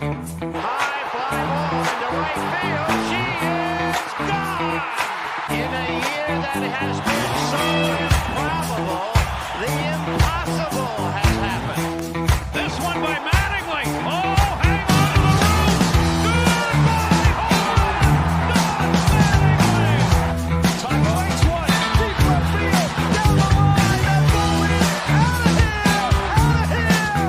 High fly ball into right field. She is gone. In a year that has been so improbable, the impossible has happened. This one by Mattingly. Oh, hang on to the roof. Goodbye home. Dodge Mattingly. Taco makes one. Deep left field. Down the line. That ball is out of here. Out of here. He's gone. And the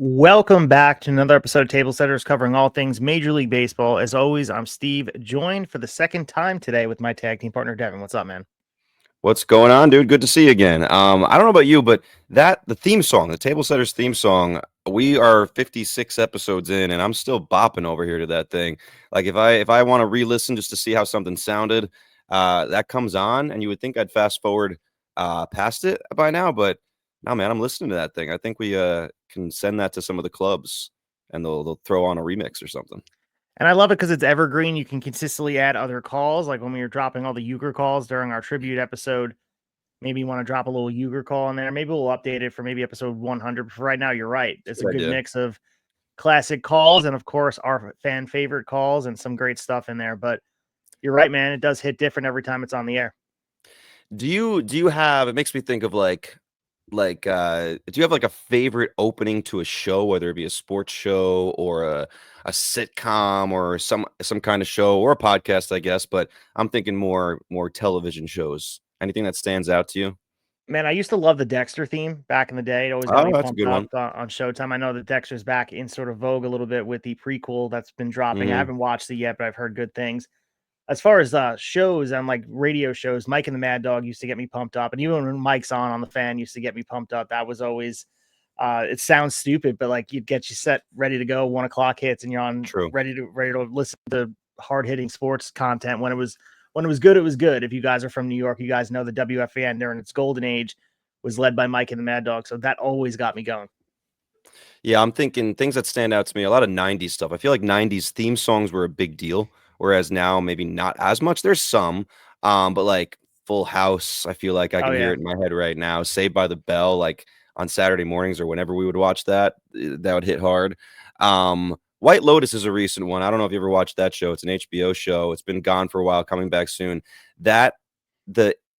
Welcome back to another episode of Table Setters covering all things Major League Baseball. As always, I'm Steve, joined for the second time today with my tag team partner, Devin. What's up, man? What's going on, dude? Good to see you again. I don't know about you, but the theme song, the Table Setters theme song, we are 56 episodes in, and I'm still bopping over here to that thing. Like if I want to re-listen just to see how something sounded, that comes on, and you would think I'd fast forward past it by now, but no, man, I'm listening to that thing. I think we can send that to some of the clubs, and they'll throw on a remix or something. And I love it because it's evergreen. You can consistently add other calls, like when we were dropping all the Euchre calls during our tribute episode. Maybe you want to drop a little Euchre call in there. Maybe we'll update it for maybe episode 100. But for right now, you're right. It's a good mix of classic calls and, of course, our fan favorite calls and some great stuff in there. But you're right, man. It does hit different every time it's on the air. Do you have? It makes me think of do you have like a favorite opening to a show, whether it be a sports show or a sitcom or some kind of show or a podcast, I guess, but I'm thinking more television shows. Anything that stands out to you? Man, I used to love the Dexter theme back in the day. It always got me That's a pumped good one. up on Showtime. I know that Dexter's back in sort of vogue a little bit with the prequel that's been dropping. I Mhm. haven't watched it yet, but I've heard good things. As far as shows and like radio shows, Mike and the Mad Dog used to get me pumped up, and even when Mike's on the Fan used to get me pumped up. That was always it sounds stupid, but like you'd get you set ready to go. 1 o'clock hits, and you're on True. ready to listen to hard hitting sports content. When it was good, it was good. If you guys are from New York, you guys know the WFAN during its golden age was led by Mike and the Mad Dog, so that always got me going. Yeah, I'm thinking things that stand out to me, a lot of 90s stuff. I feel like 90s theme songs were a big deal, whereas now maybe not as much. There's some, but like Full House, I feel like I can hear it in my head right now. Saved by the Bell, like on Saturday mornings or whenever we would watch that, that would hit hard. White Lotus is a recent one. I don't know if you ever watched that show. It's an HBO show. It's been gone for a while, coming back soon. The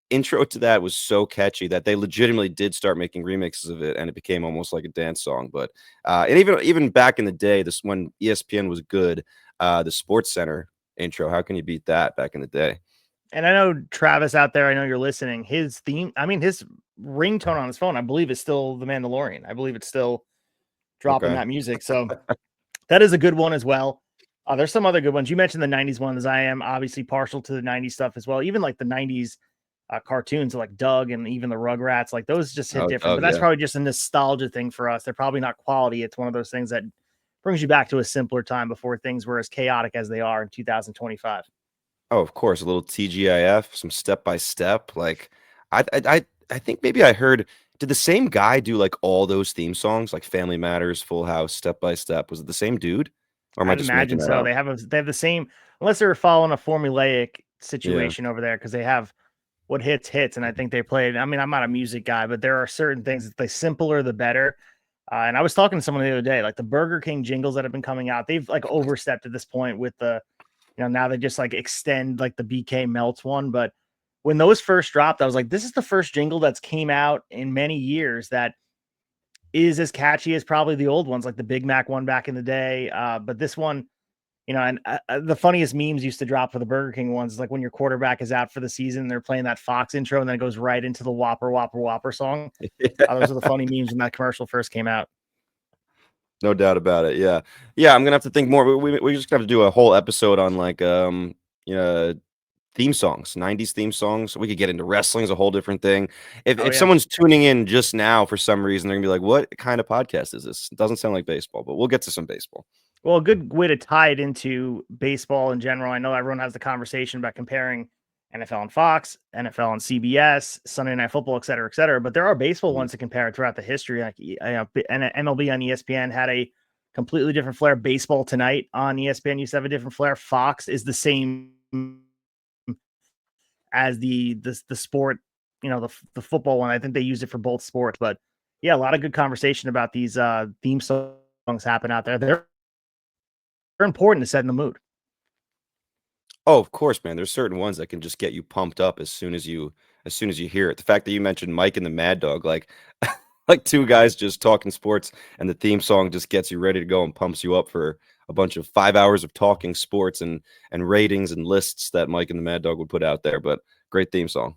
intro to that was so catchy that they legitimately did start making remixes of it, and it became almost like a dance song. But and even back in the day, this when ESPN was good, the Sports Center intro, how can you beat that back in the day? And I know Travis out there, I know you're listening. His theme, I mean, his ringtone on his phone, I believe is still The Mandalorian. I believe it's still dropping that music. So that is a good one as well. There's some other good ones. You mentioned the 90s ones. I am obviously partial to the 90s stuff as well. Even like the 90s cartoons like Doug and even the Rugrats, like those just hit different. But that's probably just a nostalgia thing for us. They're probably not quality. It's one of those things that brings you back to a simpler time before things were as chaotic as they are in 2025. Oh, of course, a little TGIF, some step by step. Like I think maybe I heard. Did the same guy do like all those theme songs, like Family Matters, Full House, Step by Step? Was it the same dude, or am I I'd just imagine making that so. up? They have the same, unless they're following a formulaic situation over there, because they have what hits, and I think they played. I mean, I'm not a music guy, but there are certain things that the simpler the better. And I was talking to someone the other day, like the Burger King jingles that have been coming out, they've like overstepped at this point with the, now they just like extend like the BK Melts one. But when those first dropped, I was like, this is the first jingle that's came out in many years that is as catchy as probably the old ones, like the Big Mac one back in the day. But this one, and the funniest memes used to drop for the Burger King ones, like when your quarterback is out for the season, they're playing that Fox intro, and then it goes right into the Whopper, Whopper, Whopper song. Those are the funny memes when that commercial first came out. No doubt about it. Yeah. Yeah. I'm going to have to think more. We just have to do a whole episode on like, theme songs, 90s theme songs. We could get into wrestling is a whole different thing. If someone's tuning in just now for some reason, they're gonna be like, what kind of podcast is this? It doesn't sound like baseball, but we'll get to some baseball. Well, a good way to tie it into baseball in general. I know everyone has the conversation about comparing NFL and Fox, NFL and CBS, Sunday Night Football, et cetera, but there are baseball ones to compare throughout the history. Like MLB on ESPN had a completely different flair. Baseball Tonight on ESPN used to have a different flair. Fox is the same as the sport, the football one. I think they use it for both sports, but yeah, a lot of good conversation about these theme songs happen out there. They're important to set in the mood. Oh, of course, man. There's certain ones that can just get you pumped up as soon as you hear it. The fact that you mentioned Mike and the Mad Dog, like like two guys just talking sports, and the theme song just gets you ready to go and pumps you up for a bunch of 5 hours of talking sports and ratings and lists that Mike and the Mad Dog would put out there. But great theme song.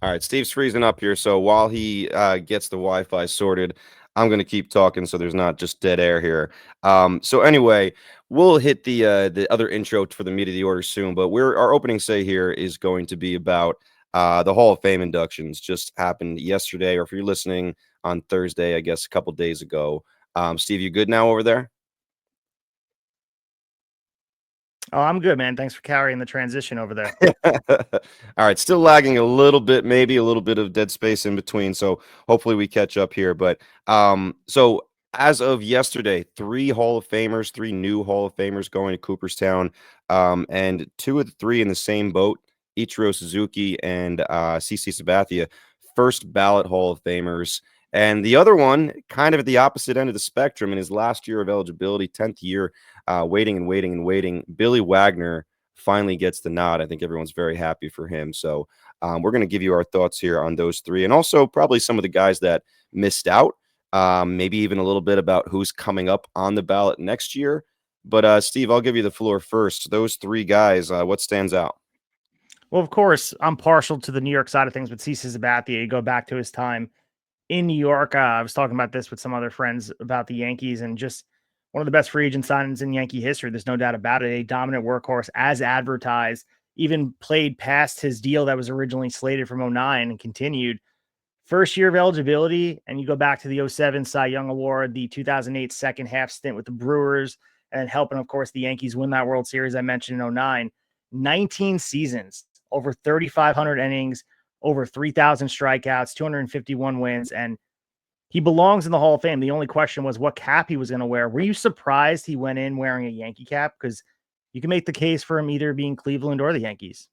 All right, Steve's freezing up here, so while he gets the Wi-Fi sorted, I'm going to keep talking so there's not just dead air here. So anyway, we'll hit the other intro for the meat of the order soon, but our opening say here is going to be about the Hall of Fame inductions. Just happened yesterday, or if you're listening on Thursday, I guess a couple days ago. Steve, you good now over there? Oh, I'm good, man. Thanks for carrying the transition over there. All right, still lagging a little bit, maybe a little bit of dead space in between. So hopefully we catch up here. But so as of yesterday, three new Hall of Famers going to Cooperstown, and two of the three in the same boat, Ichiro Suzuki and CC Sabathia, first ballot Hall of Famers. And the other one, kind of at the opposite end of the spectrum, in his last year of eligibility, 10th year, waiting and waiting and waiting, Billy Wagner finally gets the nod. I think everyone's very happy for him. So we're going to give you our thoughts here on those three, and also probably some of the guys that missed out, maybe even a little bit about who's coming up on the ballot next year. But Steve, I'll give you the floor first. Those three guys, what stands out? Well, of course, I'm partial to the New York side of things, but CC Sabathia, you go back to his time in New York. I was talking about this with some other friends about the Yankees, and just one of the best free agent signings in Yankee history. There's no doubt about it. A dominant workhorse as advertised, even played past his deal that was originally slated from 09 and continued. First year of eligibility, and you go back to the 07 Cy Young Award, the 2008 second half stint with the Brewers, and helping, of course, the Yankees win that World Series I mentioned in 09. 19 seasons, over 3,500 innings, over 3,000 strikeouts, 251 wins, and he belongs in the Hall of Fame. The only question was what cap he was going to wear. Were you surprised he went in wearing a Yankee cap? Because you can make the case for him either being Cleveland or the Yankees.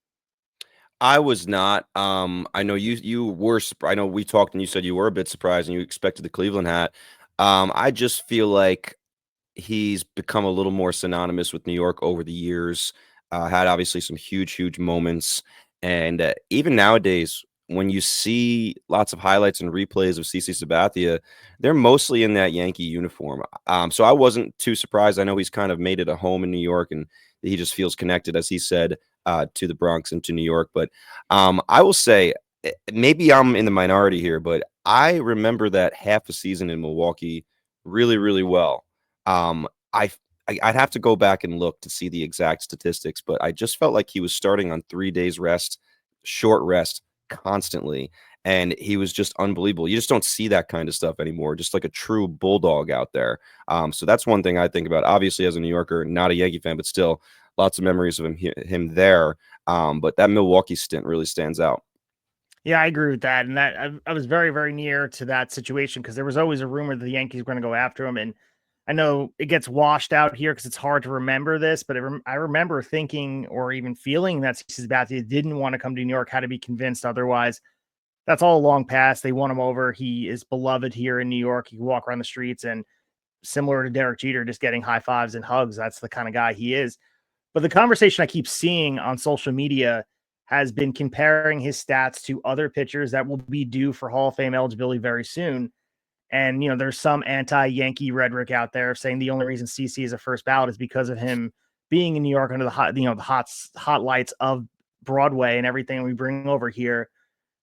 I was not. I know you were. I know we talked and you said you were a bit surprised and you expected the Cleveland hat. I just feel like he's become a little more synonymous with New York over the years. Had obviously some huge moments, and even nowadays, when you see lots of highlights and replays of CC Sabathia, they're mostly in that Yankee uniform. So I wasn't too surprised. I know he's kind of made it a home in New York, and he just feels connected, as he said, to the Bronx and to New York. But I will say, maybe I'm in the minority here, but I remember that half a season in Milwaukee really well. I'd have to go back and look to see the exact statistics, but I just felt like he was starting on 3 days rest, short rest constantly, and he was just unbelievable. You just don't see that kind of stuff anymore, just like a true bulldog out there. So that's one thing I think about. Obviously, as a New Yorker, not a Yankee fan, but still lots of memories of him there. But that Milwaukee stint really stands out. Yeah, I agree with that. And that I was very near to that situation because there was always a rumor that the Yankees were going to go after him. And I know it gets washed out here because it's hard to remember this, but I remember thinking or even feeling that Sabathia didn't want to come to New York, had to be convinced otherwise. That's all long past. They won him over. He is beloved here in New York. He can walk around the streets and similar to Derek Jeter, just getting high fives and hugs. That's the kind of guy he is. But the conversation I keep seeing on social media has been comparing his stats to other pitchers that will be due for Hall of Fame eligibility very soon. And, there's some anti-Yankee rhetoric out there saying the only reason CC is a first ballot is because of him being in New York under the hot lights of Broadway and everything we bring over here.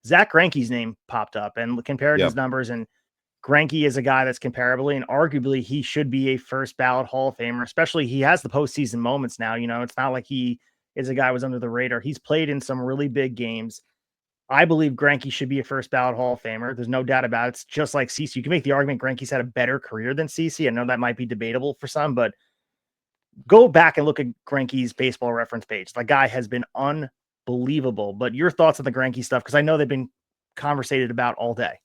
Zach Greinke's name popped up and compared his numbers, and Greinke is a guy that's comparably and arguably he should be a first ballot Hall of Famer, especially he has the postseason moments now. It's not like he is a guy who was under the radar. He's played in some really big games. I believe Greinke should be a first ballot Hall of Famer. There's no doubt about it. It's just like CC. You can make the argument Greinke's had a better career than CC. I know that might be debatable for some, but go back and look at Greinke's baseball reference page. The guy has been unbelievable. But your thoughts on the Greinke stuff, because I know they've been conversated about all day.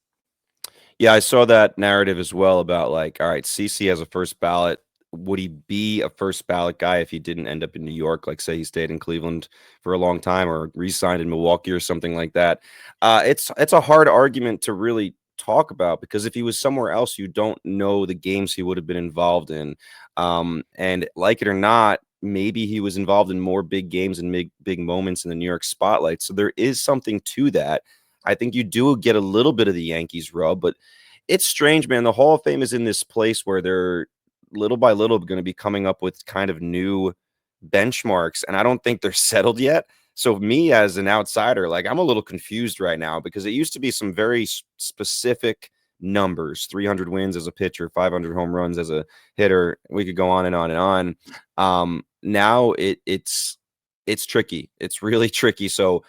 Yeah, I saw that narrative as well about like, all right, CC has a first ballot. Would he be a first ballot guy if he didn't end up in New York? Like, say he stayed in Cleveland for a long time or re-signed in Milwaukee or something like that. It's a hard argument to really talk about because if he was somewhere else, you don't know the games he would have been involved in. And like it or not, maybe he was involved in more big games and big moments in the New York spotlight. So there is something to that. I think you do get a little bit of the Yankees rub, but it's strange, man. The Hall of Fame is in this place where they're little by little going to be coming up with kind of new benchmarks, and I don't think they're settled yet. So me as an outsider, like I'm a little confused right now because it used to be some very specific numbers: 300 wins as a pitcher, 500 home runs as a hitter. We could go on and on and on. Now it's tricky. It's really tricky. So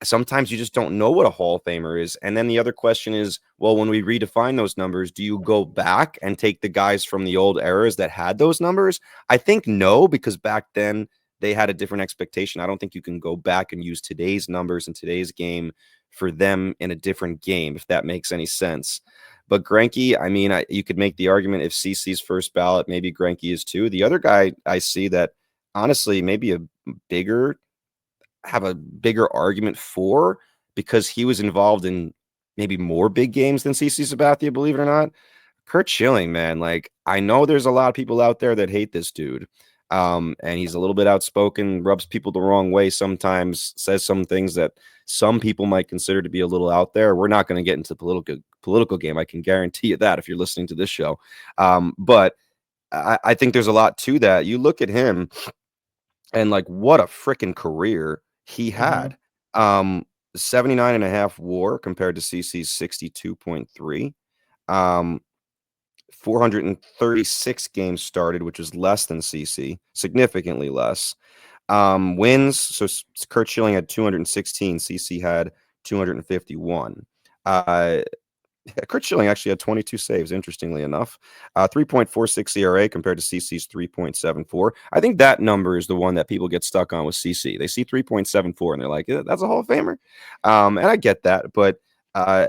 sometimes you just don't know what a Hall of Famer is. And then the other question is, well, when we redefine those numbers, do you go back and take the guys from the old eras that had those numbers? I think no, because back then they had a different expectation. I don't think you can go back and use today's numbers in today's game for them in a different game, if that makes any sense. But Greinke, I mean, you could make the argument if CC's first ballot, maybe Greinke is too. The other guy I see that honestly maybe have a bigger argument for because he was involved in maybe more big games than CC Sabathia, believe it or not. Curt Schilling, man, like I know there's a lot of people out there that hate this dude. And he's a little bit outspoken, rubs people the wrong way sometimes, says some things that some people might consider to be a little out there. We're not going to get into the political game. I can guarantee you that if you're listening to this show. But I think there's a lot to that. You look at him and like what a freaking career he had. 79.5 WAR compared to CC's 62.3. 436 games started, which is less than CC, significantly less. Wins, so Curt Schilling had 216, CC had 251. Curt Schilling actually had 22 saves, interestingly enough. 3.46 ERA compared to CC's 3.74. I think that number is the one that people get stuck on with CC. They see 3.74 and they're like, that's a Hall of Famer. And I get that, but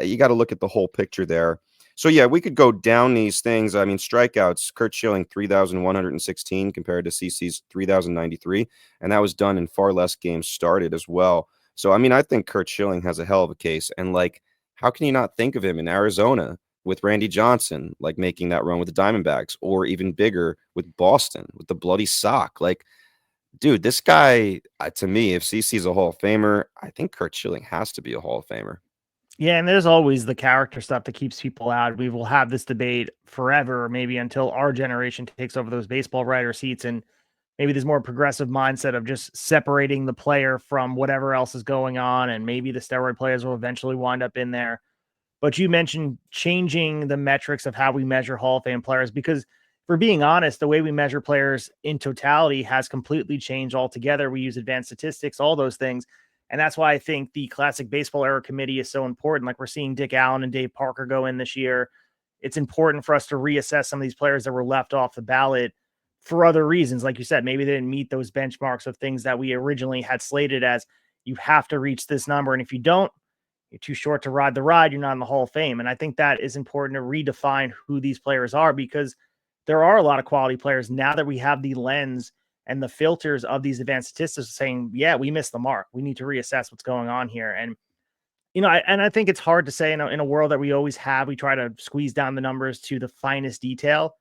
you got to look at the whole picture there. So, yeah, we could go down these things. I mean, strikeouts, Curt Schilling, 3,116 compared to CC's 3,093. And that was done in far less games started as well. So, I mean, I think Curt Schilling has a hell of a case. And, like, how can you not think of him in Arizona with Randy Johnson, like making that run with the Diamondbacks, or even bigger with Boston with the bloody sock? Like, dude, this guy, to me, if CC's a Hall of Famer, I think Curt Schilling has to be a Hall of Famer. Yeah, and there's always the character stuff that keeps people out. We will have this debate forever, maybe until our generation takes over those baseball writer seats, and maybe there's more progressive mindset of just separating the player from whatever else is going on, and maybe the steroid players will eventually wind up in there. But you mentioned changing the metrics of how we measure Hall of Fame players, because for being honest, the way we measure players in totality has completely changed altogether. We use advanced statistics, all those things. And that's why I think the classic baseball era committee is so important. Like we're seeing Dick Allen and Dave Parker go in this year. It's important for us to reassess some of these players that were left off the ballot for other reasons. Like you said, maybe they didn't meet those benchmarks of things that we originally had slated as you have to reach this number. And if you don't, you're too short to ride the ride, you're not in the Hall of Fame. And I think that is important to redefine who these players are, because there are a lot of quality players now that we have the lens and the filters of these advanced statistics saying, yeah, we missed the mark. We need to reassess what's going on here. And, you know, I think it's hard to say in a world that we always have, we try to squeeze down the numbers to the finest detail.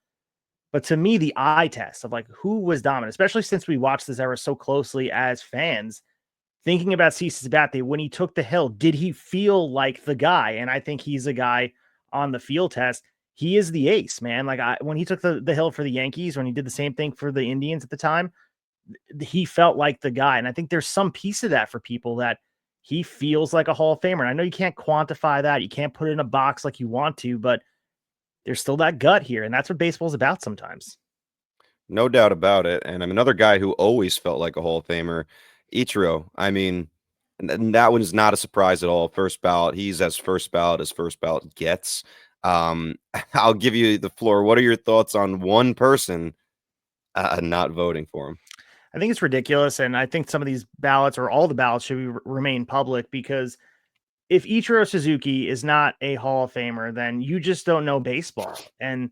But to me, the eye test of like who was dominant, especially since we watched this era so closely as fans, thinking about CC Sabathia, when he took the hill, did he feel like the guy? And I think he's a guy on the field test. He is the ace, man. Like when he took the hill for the Yankees, when he did the same thing for the Indians at the time, he felt like the guy. And I think there's some piece of that for people that he feels like a Hall of Famer. And I know you can't quantify that. You can't put it in a box like you want to, but there's still that gut here. And that's what baseball's about sometimes. No doubt about it. And I'm another guy who always felt like a Hall of Famer, Ichiro. I mean, and that one is not a surprise at all. First ballot. He's as first ballot gets. I'll give you the floor. What are your thoughts on one person not voting for him? I think it's ridiculous. And I think some of these ballots, or all the ballots, should remain public, because if Ichiro Suzuki is not a Hall of Famer, then you just don't know baseball. And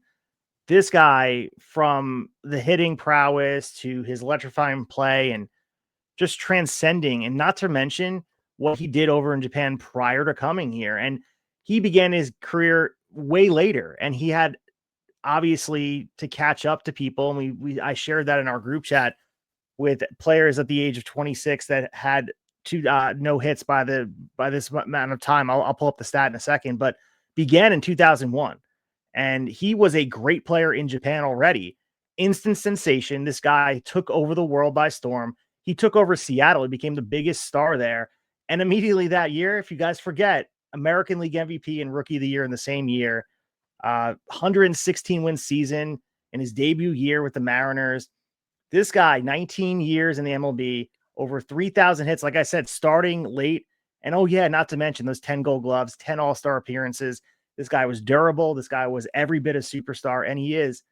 this guy, from the hitting prowess to his electrifying play and just transcending, and not to mention what he did over in Japan prior to coming here. And he began his career way later, and he had obviously to catch up to people. And I shared that in our group chat with players at the age of 26 that had two no hits by this amount of time. I'll pull up the stat in a second, but began in 2001, and he was a great player in Japan already. Instant sensation. This guy took over the world by storm. He took over Seattle. He became the biggest star there, and immediately that year, if you guys forget, American League MVP and Rookie of the Year in the same year. 116 win season in his debut year with the Mariners. This guy, 19 years in the MLB, over 3,000 hits, like I said, starting late. And oh, yeah, not to mention those 10 gold gloves, 10 all-star appearances. This guy was durable. This guy was every bit a superstar. And he is,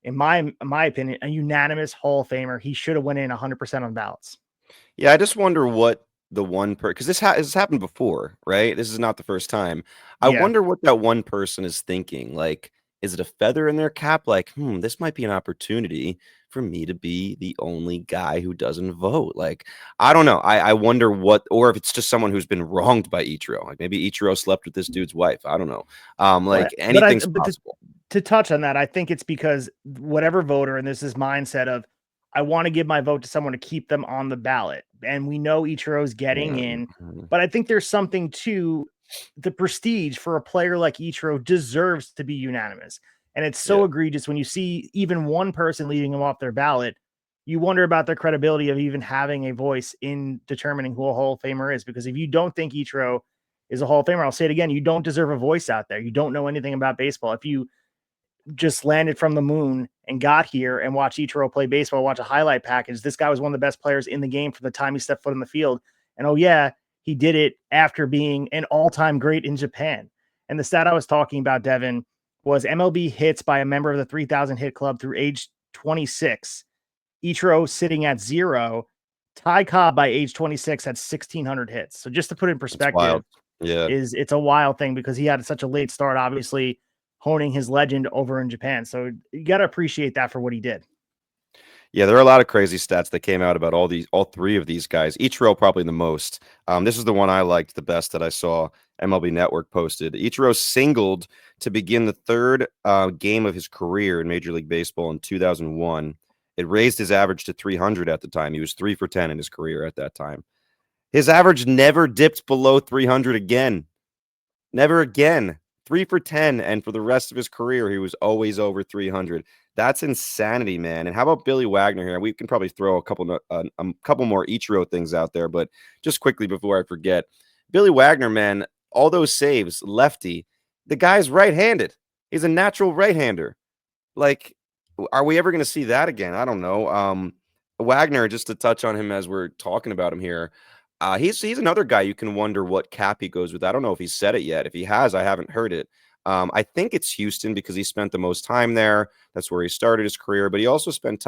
in my opinion, a unanimous Hall of Famer. He should have went in 100% on ballots. Yeah, I just wonder what the one because this has happened before, right? This is not the first time. I Yeah. wonder what that one person is thinking. Like, is it a feather in their cap? Like, this might be an opportunity for me to be the only guy who doesn't vote. Like, I don't know. I wonder what, or if it's just someone who's been wronged by Ichiro. Like maybe Ichiro slept with this dude's wife. I don't know. Like anything's possible. To touch on that, I think it's because whatever voter, and this is mindset of, I want to give my vote to someone to keep them on the ballot. And we know Ichiro's getting in, but I think there's something to the prestige for a player like Ichiro deserves to be unanimous. And it's so egregious when you see even one person leaving him off their ballot. You wonder about their credibility of even having a voice in determining who a Hall of Famer is. Because if you don't think Ichiro is a Hall of Famer, I'll say it again, you don't deserve a voice out there. You don't know anything about baseball. If you just landed from the moon and got here and watched Ichiro play baseball, watch a highlight package, this guy was one of the best players in the game from the time he stepped foot in the field. And oh yeah, he did it after being an all-time great in Japan. And the stat I was talking about, Devin, was MLB hits by a member of the 3,000 hit club through age 26. Ichiro sitting at 0. Ty Cobb by age 26 had 1,600 hits. So just to put it in perspective, it's a wild thing because he had such a late start, obviously honing his legend over in Japan. So you got to appreciate that for what he did. Yeah, there are a lot of crazy stats that came out about all three of these guys. Ichiro probably the most. This is the one I liked the best that I saw MLB Network posted. Ichiro singled to begin the third game of his career in Major League Baseball in 2001. It raised his average to 300 at the time. He was 3 for 10 in his career at that time. His average never dipped below 300 again. Never again. 3 for 10, and for the rest of his career, he was always over 300. That's insanity, man. And how about Billy Wagner here? We can probably throw a couple more Ichiro things out there, but just quickly before I forget, Billy Wagner, man, all those saves, lefty, the guy's right-handed. He's a natural right-hander. Like, are we ever going to see that again? I don't know. Wagner, just to touch on him as we're talking about him here, he's another guy you can wonder what cap he goes with. I don't know if he's said it yet. If he has, I haven't heard it. I think it's Houston because he spent the most time there. That's where he started his career. But he also spent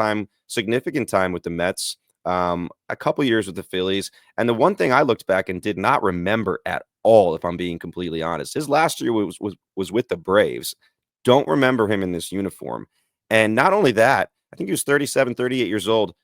significant time with the Mets, a couple years with the Phillies. And the one thing I looked back and did not remember at all, if I'm being completely honest, his last year was with the Braves. Don't remember him in this uniform. And not only that, I think he was 37, 38 years old.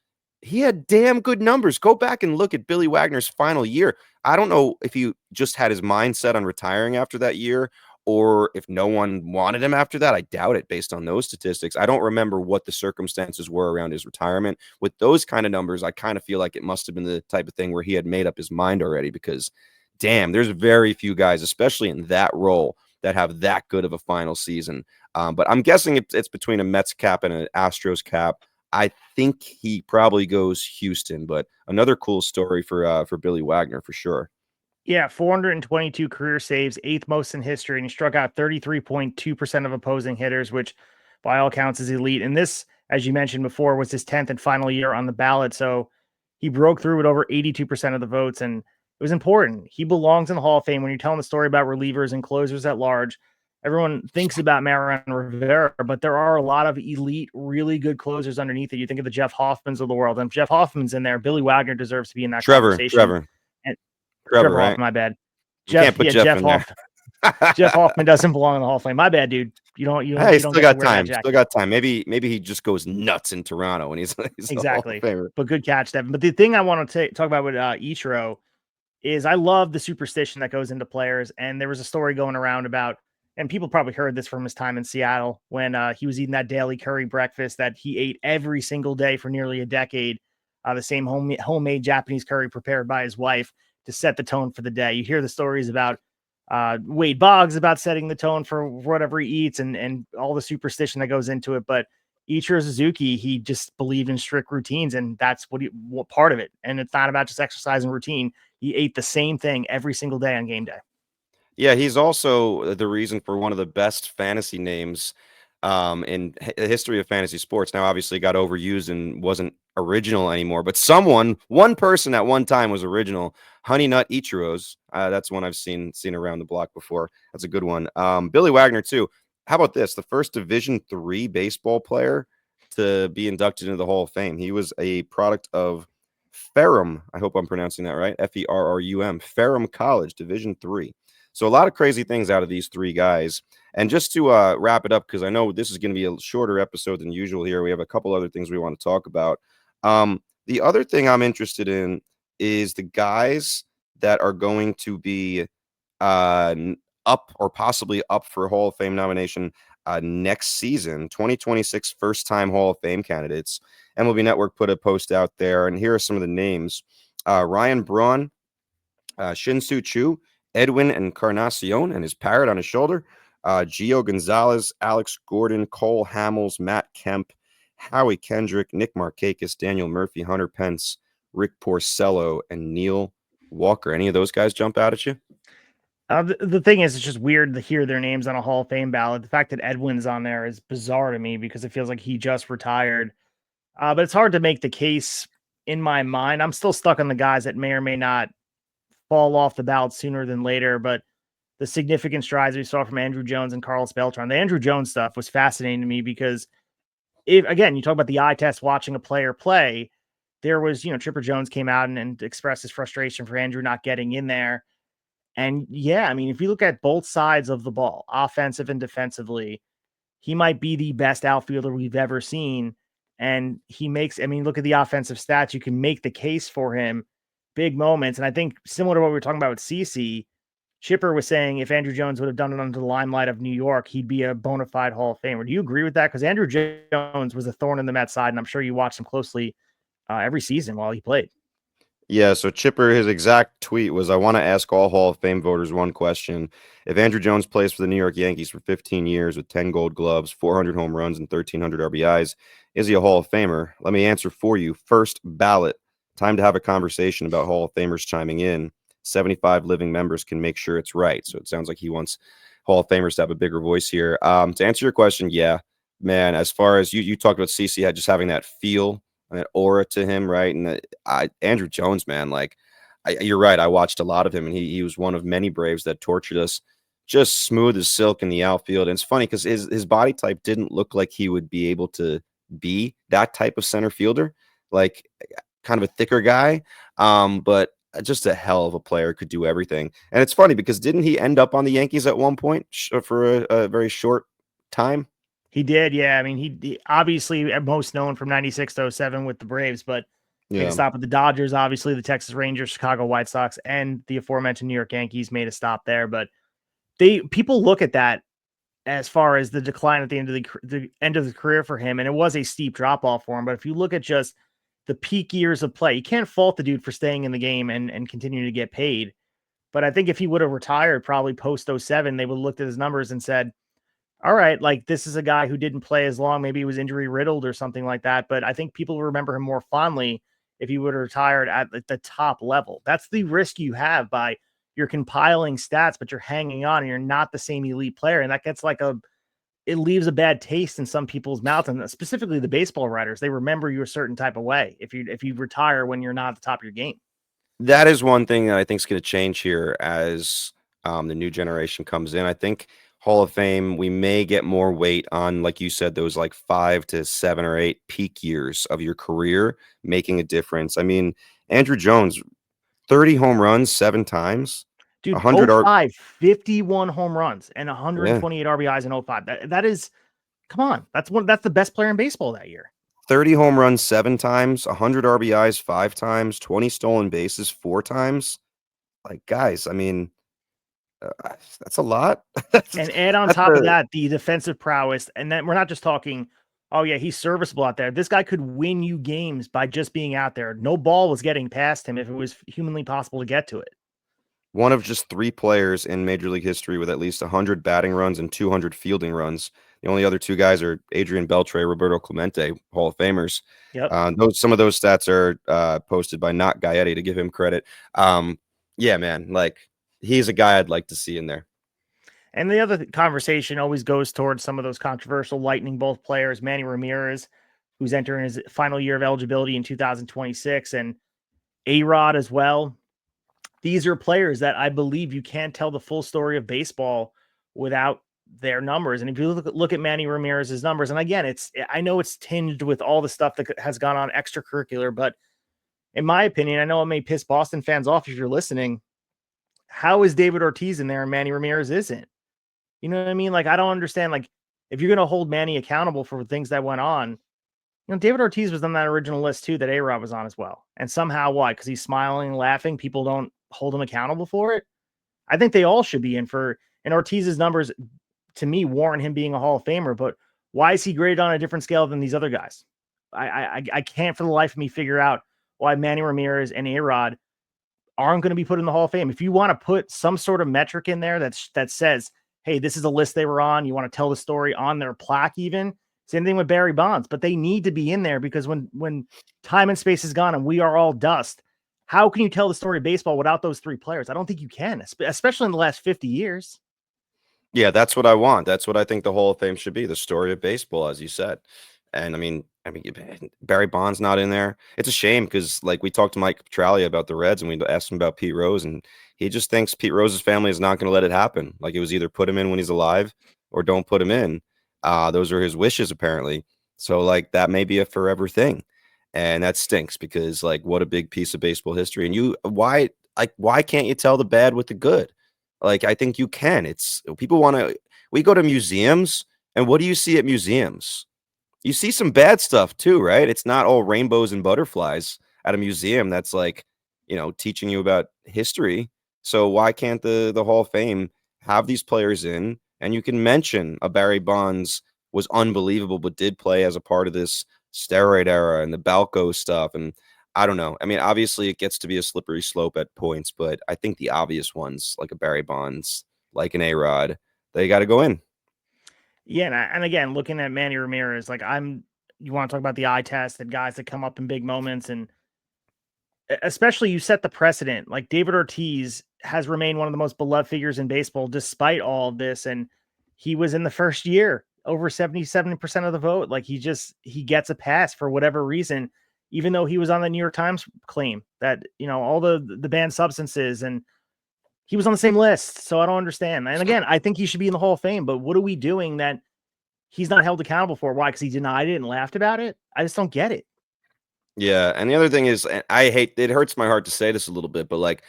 He had damn good numbers. Go back and look at Billy Wagner's final year. I don't know if he just had his mind set on retiring after that year or if no one wanted him after that. I doubt it based on those statistics. I don't remember what the circumstances were around his retirement. With those kind of numbers, I kind of feel like it must have been the type of thing where he had made up his mind already because, damn, there's very few guys, especially in that role, that have that good of a final season. But I'm guessing it's between a Mets cap and an Astros cap. I think he probably goes Houston, but another cool story for Billy Wagner for sure. Yeah, 422 career saves, 8th most in history, and he struck out 33.2% of opposing hitters, which by all counts is elite. And this, as you mentioned before, was his 10th and final year on the ballot. So he broke through with over 82% of the votes, and it was important. He belongs in the Hall of Fame. When you're telling the story about relievers and closers at large, everyone thinks about Mariano Rivera, but there are a lot of elite, really good closers underneath it. You think of the Jeff Hoffmans of the world, and if Jeff Hoffman's in there, Billy Wagner deserves to be in that conversation. Trevor, right? My bad. You can't put Jeff in there. Jeff Hoffman doesn't belong in the Hall of Fame. My bad, dude. You don't Hey, get still to got wear that time. jacket. Still got time. Maybe he just goes nuts in Toronto and he's Exactly. a Hall of Famer. But good catch, Devin. But the thing I want to talk about with Ichiro is I love the superstition that goes into players. And there was a story going around about, and people probably heard this from his time in Seattle when he was eating that daily curry breakfast that he ate every single day for nearly a decade. The same homemade Japanese curry prepared by his wife to set the tone for the day. You hear the stories about Wade Boggs about setting the tone for whatever he eats and all the superstition that goes into it. But Ichiro Suzuki, he just believed in strict routines, and that's what part of it. And it's not about just exercise and routine. He ate the same thing every single day on game day. Yeah, he's also the reason for one of the best fantasy names in the history of fantasy sports. Now, obviously, it got overused and wasn't original anymore. But one person at one time was original. Honey Nut Ichiros. That's one I've seen around the block before. That's a good one. Billy Wagner too. How about this? The first Division III baseball player to be inducted into the Hall of Fame. He was a product of Ferrum. I hope I'm pronouncing that right. Ferrum. Ferrum College, Division III. So a lot of crazy things out of these three guys. And just to wrap it up, because I know this is going to be a shorter episode than usual here. We have a couple other things we want to talk about. The other thing I'm interested in is the guys that are going to be up or possibly up for Hall of Fame nomination next season, 2026 first-time Hall of Fame candidates. MLB Network put a post out there, and here are some of the names. Ryan Braun, Shin-Soo Choo, Edwin Encarnacion and his parrot on his shoulder, Gio Gonzalez, Alex Gordon, Cole Hamels, Matt Kemp, Howie Kendrick, Nick Markakis, Daniel Murphy, Hunter Pence, Rick Porcello, and Neil Walker. Any of those guys jump out at you? The thing is, it's just weird to hear their names on a Hall of Fame ballot. The fact that Edwin's on there is bizarre to me because it feels like he just retired. But it's hard to make the case in my mind. I'm still stuck on the guys that may or may not fall off the ballot sooner than later, but the significant strides we saw from Andrew Jones and Carlos Beltran, the Andrew Jones stuff was fascinating to me because again, you talk about the eye test, watching a player play, there was, Chipper Jones came out and expressed his frustration for Andrew not getting in there. And yeah, I mean, if you look at both sides of the ball, offensive and defensively, he might be the best outfielder we've ever seen. And look at the offensive stats. You can make the case for him, big moments. And I think similar to what we were talking about with CC, Chipper was saying if Andrew Jones would have done it under the limelight of New York, he'd be a bona fide Hall of Famer. Do you agree with that? Because Andrew Jones was a thorn in the Mets side, and I'm sure you watched him closely every season while he played. Yeah, so Chipper, his exact tweet was, I want to ask all Hall of Fame voters one question. If Andrew Jones plays for the New York Yankees for 15 years with 10 gold gloves, 400 home runs, and 1,300 RBIs, is he a Hall of Famer? Let me answer for you. First ballot. Time to have a conversation about Hall of Famers chiming in. 75 living members can make sure it's right. So it sounds like he wants Hall of Famers to have a bigger voice here. To answer your question, yeah, man, as far as you talked about CC just having that feel and that aura to him, right? And Andrew Jones, man, you're right. I watched a lot of him, and he was one of many Braves that tortured us, just smooth as silk in the outfield. And it's funny because his body type didn't look like he would be able to be that type of center fielder, like kind of a thicker guy, but just a hell of a player, could do everything. And it's funny because didn't he end up on the Yankees at one point for a very short time? He did, yeah. I mean, he obviously most known from 96 to 07 with the Braves, but made a stop with the Dodgers, obviously the Texas Rangers, Chicago White Sox, and the aforementioned New York Yankees made a stop there. But people look at that as far as the decline at the end of the career for him, and it was a steep drop off for him. But if you look at just the peak years of play, you can't fault the dude for staying in the game and continuing to get paid. But I think if he would have retired probably post 07, they would have looked at his numbers and said, all right, like this is a guy who didn't play as long. Maybe he was injury riddled or something like that. But I think people remember him more fondly if he would have retired at the top level. That's the risk you have by you're compiling stats, but you're hanging on and you're not the same elite player. And that gets it leaves a bad taste in some people's mouths, and specifically the baseball writers. They remember you a certain type of way if you retire when you're not at the top of your game. That is one thing that I think is going to change here as the new generation comes in. I think Hall of Fame, we may get more weight on, like you said, those 5 to 7 or 8 peak years of your career making a difference. I mean, Andrew Jones, 30 home runs 7 times. Dude, 100 05, 51 home runs and yeah, 128 RBIs in 05. That is, come on. That's the best player in baseball that year. 30 home runs 7 times, 100 RBIs 5 times, 20 stolen bases 4 times. Like, guys, I mean, that's a lot. And add on That's top of a that the defensive prowess. And then we're not just talking, oh, yeah, he's serviceable out there. This guy could win you games by just being out there. No ball was getting past him if it was humanly possible to get to it. one of just 3 players in Major League history with at least 100 batting runs and 200 fielding runs. The only other 2 guys are Adrian Beltre, Roberto Clemente, Hall of Famers. Yep. Some of those stats are posted by Not Gaetti, to give him credit. Yeah, man, like, he's a guy I'd like to see in there. And the other conversation always goes towards some of those controversial lightning bolt players, Manny Ramirez, who's entering his final year of eligibility in 2026, and A-Rod as well. These are players that I believe you can't tell the full story of baseball without their numbers. And if you look at Manny Ramirez's numbers, and again, I know it's tinged with all the stuff that has gone on extracurricular, but in my opinion, I know it may piss Boston fans off if you're listening. How is David Ortiz in there and Manny Ramirez isn't? You know what I mean? Like, I don't understand. Like, if you're going to hold Manny accountable for things that went on, David Ortiz was on that original list too that A-Rod was on as well. And somehow, why? Because he's smiling and laughing, people don't hold him accountable for it. I think they all should be in for, and Ortiz's numbers, to me, warrant him being a Hall of Famer. But why is he graded on a different scale than these other guys? I can't for the life of me figure out why Manny Ramirez and A-Rod aren't going to be put in the Hall of Fame. If you want to put some sort of metric in there that says, hey, this is a list they were on, you want to tell the story on their plaque even, same thing with Barry Bonds, but they need to be in there because when time and space is gone and we are all dust, how can you tell the story of baseball without those 3 players? I don't think you can, especially in the last 50 years. Yeah, that's what I want. That's what I think the Hall of Fame should be, the story of baseball, as you said. And I mean, Barry Bonds not in there. It's a shame because, like, we talked to Mike Petraglia about the Reds and we asked him about Pete Rose, and he just thinks Pete Rose's family is not going to let it happen. Like, it was either put him in when he's alive or don't put him in. Those are his wishes, apparently. So, like, that may be a forever thing. And that stinks because, like, what a big piece of baseball history. And why can't you tell the bad with the good? Like, I think you can. It's people want to. We go to museums, and what do you see at museums? You see some bad stuff too, right? It's not all rainbows and butterflies at a museum that's like, teaching you about history. So why can't the Hall of Fame have these players in, and you can mention a Barry Bonds was unbelievable, but did play as a part of this steroid era and the Balco stuff. And I don't know. I mean, obviously it gets to be a slippery slope at points, but I think the obvious ones, like a Barry Bonds, like an A-Rod, they got to go in. Yeah, and again, looking at Manny Ramirez, like you want to talk about the eye test and guys that come up in big moments, and especially you set the precedent. Like, David Ortiz has remained one of the most beloved figures in baseball despite all of this, and he was in the first year over 70% of the vote. Like, he gets a pass for whatever reason, even though he was on the New York Times claim that, all the banned substances, and he was on the same list. So I don't understand. And again, I think he should be in the Hall of Fame, but what are we doing that he's not held accountable for? Why? Because he denied it and laughed about it? I just don't get it. Yeah, and the other thing is, it hurts my heart to say this a little bit, but, like,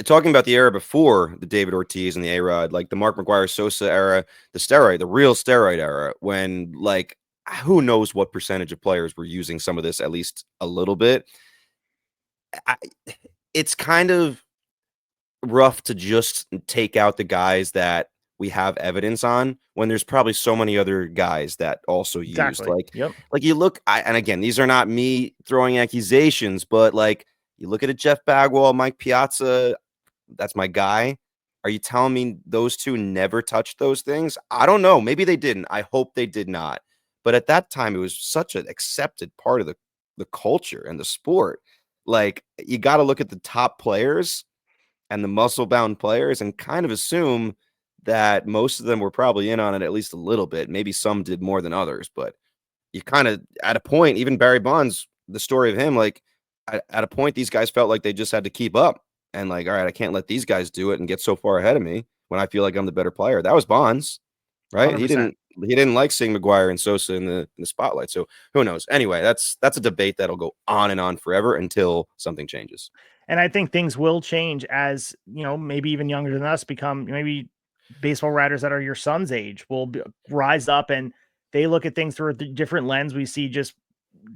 talking about the era before the David Ortiz and the A-Rod, like the Mark McGwire Sosa era, the real steroid era, when, like, who knows what percentage of players were using some of this, at least a little bit. It's kind of rough to just take out the guys that we have evidence on when there's probably so many other guys that also used. Exactly. Yep. Like you look, and again, these are not me throwing accusations, but like you look at a Jeff Bagwell, Mike Piazza, that's my guy. Are you telling me those 2 never touched those things? I don't know. Maybe they didn't. I hope they did not. But at that time, it was such an accepted part of the culture and the sport. Like, you got to look at the top players and the muscle-bound players and kind of assume that most of them were probably in on it at least a little bit. Maybe some did more than others, but you kind of, at a point, even Barry Bonds, the story of him, like, at a point, these guys felt like they just had to keep up. And like, all right, I can't let these guys do it and get so far ahead of me when I feel like I'm the better player. That was Bonds, right? 100%. He didn't like seeing McGwire and Sosa in the spotlight. So who knows? Anyway, that's a debate that'll go on and on forever until something changes. And I think things will change as, maybe even younger than us become maybe baseball writers that are your son's age will rise up and they look at things through a different lens. We see just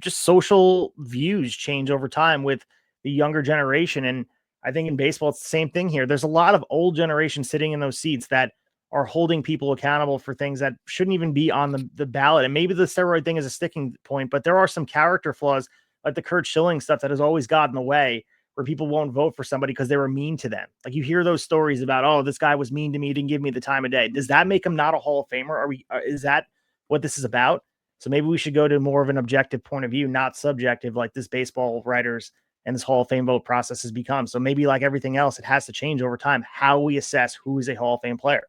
social views change over time with the younger generation. And I think in baseball, it's the same thing here. There's a lot of old generation sitting in those seats that are holding people accountable for things that shouldn't even be on the ballot. And maybe the steroid thing is a sticking point, but there are some character flaws like the Kurt Schilling stuff that has always gotten in the way where people won't vote for somebody because they were mean to them. Like you hear those stories about, oh, this guy was mean to me, didn't give me the time of day. Does that make him not a Hall of Famer? Is that what this is about? So maybe we should go to more of an objective point of view, not subjective, like this baseball writers and this Hall of Fame vote process has become. So maybe like everything else, it has to change over time how we assess who is a Hall of Fame player.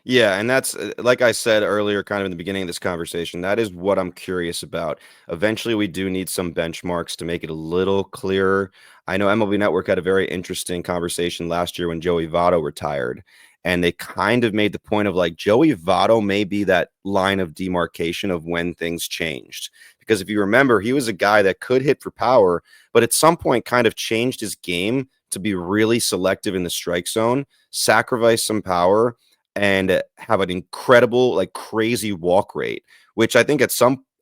Yeah, and that's like I said earlier, kind of in the beginning of this conversation, that is what I'm curious about. Eventually, we do need some benchmarks to make it a little clearer. I know MLB Network had a very interesting conversation last year when Joey Votto retired, and they kind of made the point of like Joey Votto may be that line of demarcation of when things changed. Because if you remember, he was a guy that could hit for power, but at some point kind of changed his game to be really selective in the strike zone, sacrifice some power, and have an incredible, like crazy walk rate, which I think at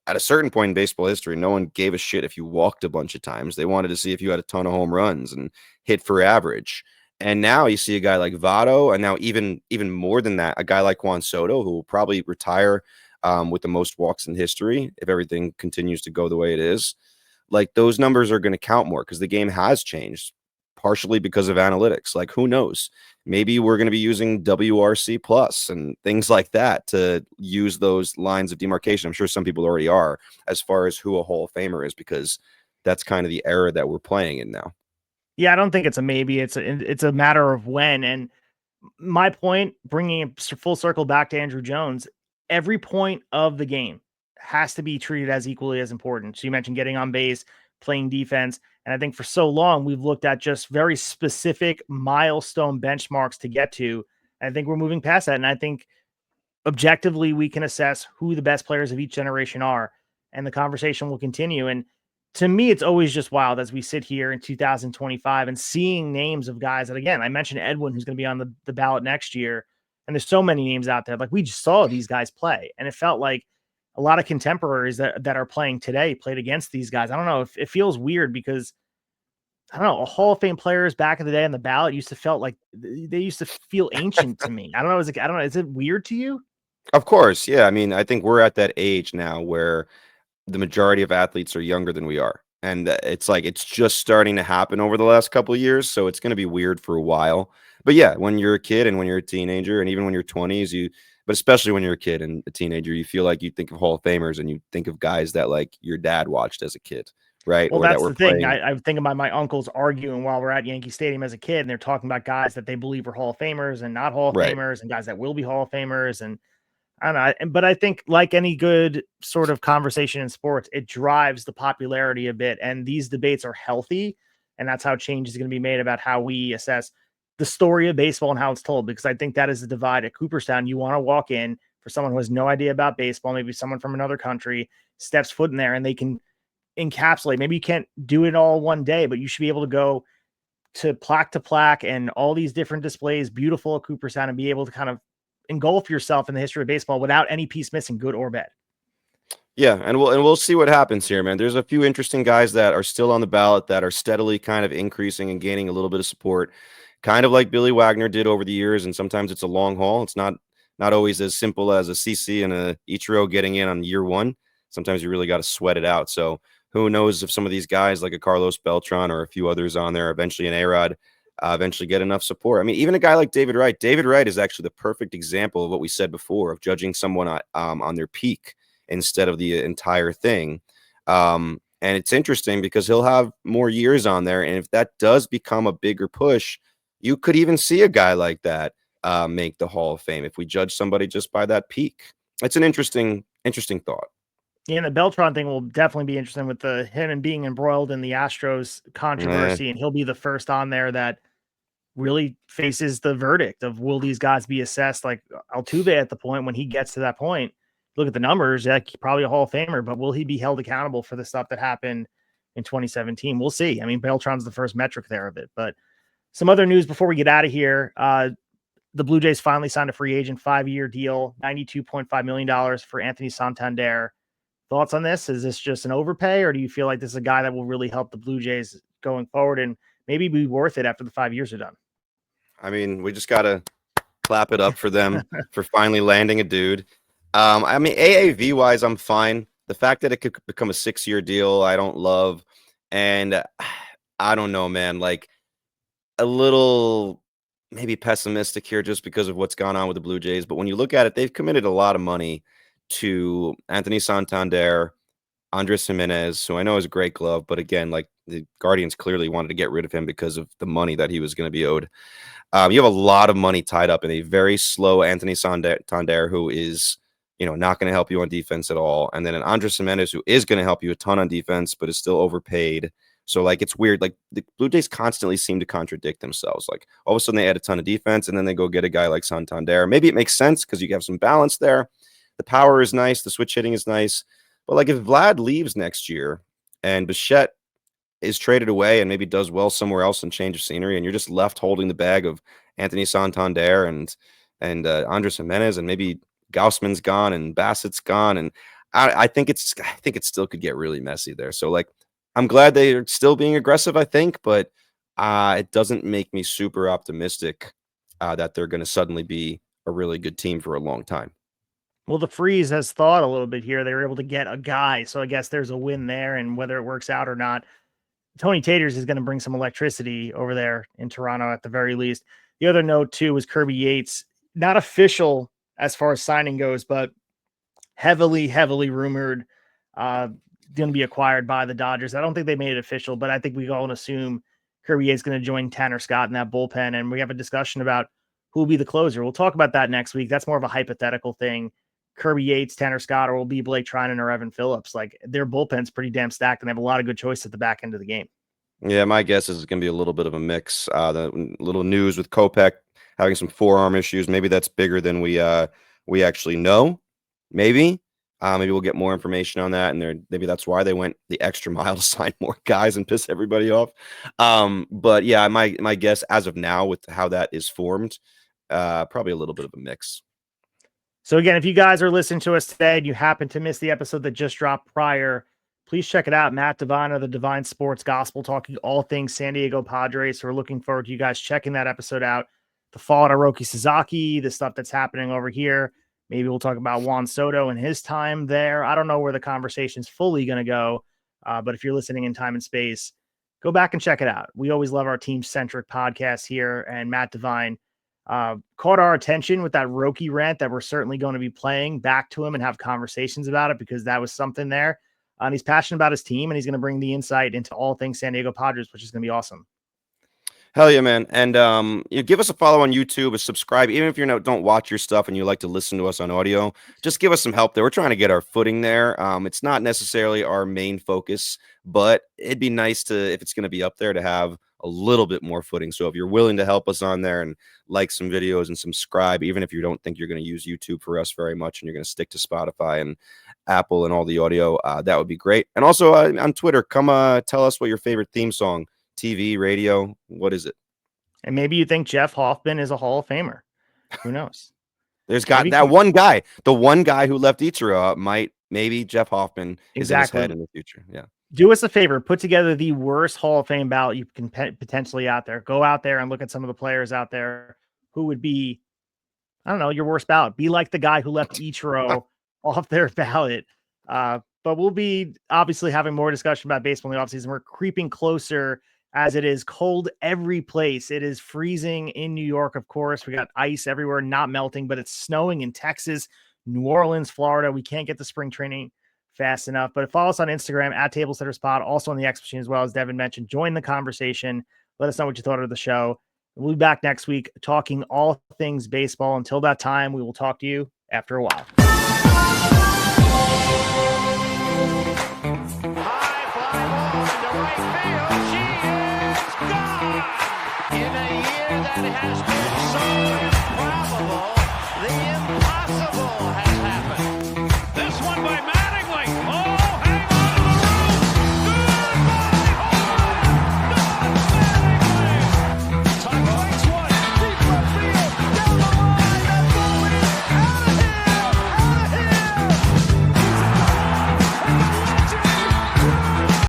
a certain point in baseball history, no one gave a shit if you walked a bunch of times. They wanted to see if you had a ton of home runs and hit for average. And now you see a guy like Votto, and now even more than that, a guy like Juan Soto, who will probably retire with the most walks in history if everything continues to go the way it is. Like those numbers are going to count more because the game has changed, partially because of analytics. Like who knows? Maybe we're going to be using WRC plus and things like that to use those lines of demarcation. I'm sure some people already are as far as who a Hall of Famer is, because that's kind of the era that we're playing in now. Yeah, I don't think it's a maybe. It's a matter of when. And my point, bringing it full circle back to Andrew Jones, every point of the game has to be treated as equally as important. So you mentioned getting on base, playing defense. And I think for so long, we've looked at just very specific milestone benchmarks to get to. And I think we're moving past that. And I think objectively, we can assess who the best players of each generation are. And the conversation will continue. And to me, it's always just wild as we sit here in 2025 and seeing names of guys that, again, I mentioned Edwin, who's going to be on the ballot next year. And there's so many names out there. Like we just saw these guys play. And it felt like a lot of contemporaries that are playing today played against these guys. I don't know if it feels weird because I don't know, a Hall of Fame players back in the day on the ballot used to felt like they used to feel ancient to me. I don't know. I don't know. Is it weird to you? Of course. Yeah. I mean, I think we're at that age now where the majority of athletes are younger than we are. And it's like it's just starting to happen over the last couple of years. So it's going to be weird for a while. But yeah, when you're a kid and when you're a teenager and even when you're 20s, but especially when you're a kid and a teenager, you feel like you think of Hall of Famers and you think of guys that like your dad watched as a kid, right? Well, Or that that's were the thing. playing. I think about my uncles arguing while we're at Yankee Stadium as a kid, and they're talking about guys that they believe are Hall of Famers and not Hall of Right. Famers, and guys that will be Hall of Famers. And I don't know. But I think, like any good sort of conversation in sports, it drives the popularity a bit. And these debates are healthy. And that's how change is going to be made about how we assess the story of baseball and how it's told. Because I think that is the divide at Cooperstown. You want to walk in for someone who has no idea about baseball, maybe someone from another country steps foot in there and they can encapsulate. Maybe you can't do it all one day, but you should be able to go to plaque and all these different displays, beautiful at Cooperstown, and be able to kind of engulf yourself in the history of baseball without any piece missing, good or bad. Yeah, and we'll see what happens here, man. There's a few interesting guys that are still on the ballot that are steadily kind of increasing and gaining a little bit of support, kind of like Billy Wagner did over the years. And sometimes it's a long haul. It's not always as simple as a CC and a Ichiro getting in on year one. Sometimes you really got to sweat it out. So who knows if some of these guys like a Carlos Beltran or a few others on there, eventually an A-Rod, eventually get enough support. I mean, even a guy like David Wright. David Wright is actually the perfect example of what we said before of judging someone on their peak instead of the entire thing. And it's interesting because he'll have more years on there. And if that does become a bigger push, you could even see a guy like that make the Hall of Fame if we judge somebody just by that peak. It's an interesting thought. Yeah, and the Beltron thing will definitely be interesting with him and being embroiled in the Astros controversy. And he'll be the first on there that really faces the verdict of will these guys be assessed like Altuve at the point when he gets to that point. Look at the numbers, yeah, probably a Hall of Famer, but will he be held accountable for the stuff that happened in 2017. We'll see. I mean, Beltran's the first metric there of it. But some other news before we get out of here. The Blue Jays finally signed a free agent 5-year deal, $92.5 million for Anthony Santander. Thoughts on this? Is this just an overpay, or do you feel like this is a guy that will really help the Blue Jays going forward and maybe be worth it after the 5 years are done? I mean, we just got to clap it up for them for finally landing a dude. I mean, AAV wise, I'm fine. The fact that it could become a 6-year deal, I don't love. And I don't know, man, like a little maybe pessimistic here just because of what's gone on with the Blue Jays. But when you look at it, they've committed a lot of money to Anthony Santander, Andres Jimenez, who I know is a great glove, but again, like the Guardians clearly wanted to get rid of him because of the money that he was going to be owed. You have a lot of money tied up in a very slow Anthony Santander, who is, not going to help you on defense at all. And then an Andres Jimenez, who is going to help you a ton on defense, but is still overpaid. So, like, it's weird. Like, the Blue Jays constantly seem to contradict themselves. Like, all of a sudden they add a ton of defense, and then they go get a guy like Santander. Maybe it makes sense because you have some balance there. The power is nice. The switch hitting is nice. But, like, if Vlad leaves next year and Bichette is traded away and maybe does well somewhere else and change of scenery, and you're just left holding the bag of Anthony Santander and Andres Jimenez, and maybe Gaussman's gone and Bassett's gone, and I think it still could get really messy there. So, like, I'm glad they are still being aggressive, I think, but it doesn't make me super optimistic that they're going to suddenly be a really good team for a long time. Well, the Freeze has thought a little bit here. They were able to get a guy, so I guess there's a win there, and whether it works out or not, Tony Taters is going to bring some electricity over there in Toronto at the very least. The other note, too, was Kirby Yates. Not official as far as signing goes, but heavily rumored going to be acquired by the Dodgers. I don't think they made it official, but I think we all assume Kirby Yates is going to join Tanner Scott in that bullpen, and we have a discussion about who will be the closer. We'll talk about that next week. That's more of a hypothetical thing. Kirby Yates, Tanner Scott, or will be Blake Trinan or Evan Phillips. Like, their bullpen's pretty damn stacked, and they have a lot of good choice at the back end of the game. Yeah, my guess is it's going to be a little bit of a mix. The little news with Kopech having some forearm issues. Maybe that's bigger than we actually know. Maybe we'll get more information on that, and maybe that's why they went the extra mile to sign more guys and piss everybody off. But yeah, my guess as of now with how that is formed, probably a little bit of a mix. So again, if you guys are listening to us today and you happen to miss the episode that just dropped prior, please check it out. Matt Devine of the Divine Sports Gospel, talking all things San Diego Padres. So we're looking forward to you guys checking that episode out. The fall to Roki Sasaki, the stuff that's happening over here. Maybe we'll talk about Juan Soto and his time there. I don't know where the conversation's fully going to go, but if you're listening in time and space, go back and check it out. We always love our team-centric podcast here, and Matt Devine caught our attention with that Roki rant that we're certainly going to be playing back to him and have conversations about it, because that was something there. And he's passionate about his team, and he's going to bring the insight into all things San Diego Padres, which is going to be awesome. Hell yeah, man. And you give us a follow on YouTube, a subscribe. Even if you don't watch your stuff and you like to listen to us on audio, just give us some help there. We're trying to get our footing there. It's not necessarily our main focus, but it'd be nice to, if it's going to be up there, to have a little bit more footing. So if you're willing to help us on there and like some videos and subscribe, even if you don't think you're going to use YouTube for us very much and you're going to stick to Spotify and Apple and all the audio, that would be great. And also on Twitter, come tell us what your favorite theme song, TV, radio, what is it? And maybe you think Jeff Hoffman is a Hall of Famer. Who knows? There's got that one guy, the one guy who left Ichiro maybe Jeff Hoffman is in his head in the future. Yeah. Do us a favor, put together the worst Hall of Fame ballot you can potentially out there. Go out there and look at some of the players out there who would be, I don't know, your worst ballot. Be like the guy who left Ichiro off their ballot. But we'll be obviously having more discussion about baseball in the offseason. We're creeping closer as it is cold every place. It is freezing in New York, of course. We got ice everywhere, not melting, but it's snowing in Texas, New Orleans, Florida. We can't get the spring training fast enough. But follow us on Instagram at TableSettersPod, also on the X Machine as well, as Devin mentioned. Join the conversation. Let us know what you thought of the show. We'll be back next week talking all things baseball. Until that time, we will talk to you after a while. High fly ball into right field. She is gone. In a year that has been so improbable, the impossible